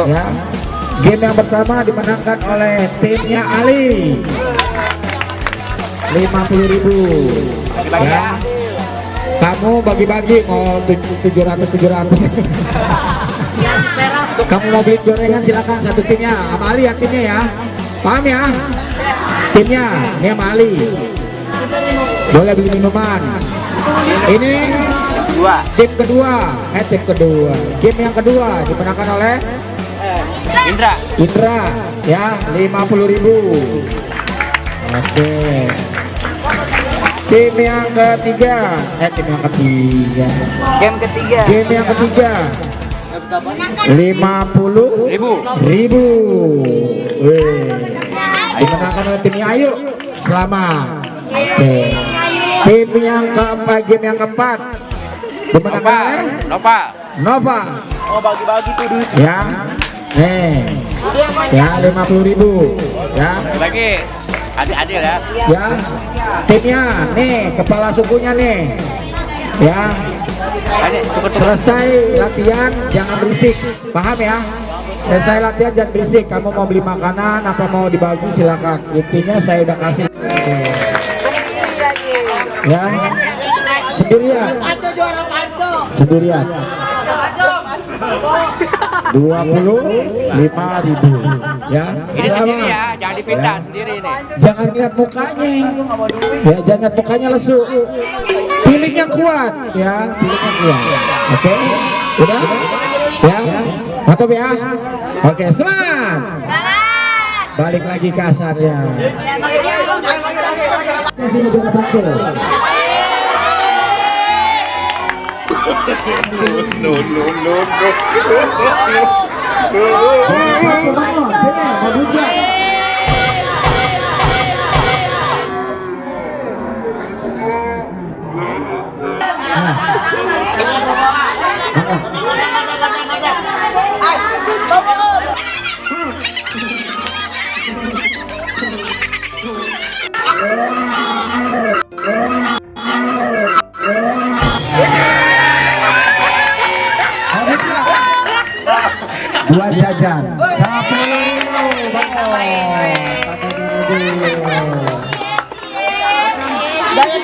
Yuk. Ya. Game yang pertama dimenangkan oleh timnya Ali. 50.000. Ya. Kamu bagi-bagi mau 700. Kamu mau beli gorengan silakan satu timnya. Sama Ali ya timnya ya. Paham ya? Timnya ini sama Ali. Boleh beli minuman. Ini tim kedua. Tim kedua. Game yang kedua dimenangkan oleh Indra ya 50.000. Oke. Tim yang ketiga. Tim yang ketiga. Game yang ketiga. 50.000. Wih. Dimenangkan oleh timnya Ayu. Selamat. Oke. Tim yang keempat, game yang keempat dimenangkan Nova. Oh, bagi-bagi tuh duit. Ya. Nih. Ya 50.000. Ya. Bagi adil ya. Ya. Timnya nih, kepala sukunya nih. Ya. Selesai latihan jangan berisik. Paham ya? Selesai latihan jangan berisik. Kamu mau beli makanan apa mau dibagi silakan. Intinya saya udah kasih. Ya. Sendirian. Sendirian. 25.000 ya. Ini sendiri ya, jangan dipinta sendiri ini. Jangan lihat mukanya. Ya, jangan lihat mukanya lesu. Pilih yang kuat ya, pilih yang kuat. Oke. Udah? Ya. Mantap ya. Oke, semangat. Balik lagi ke asarnya. No. Dua jajan 10.000. Dadah.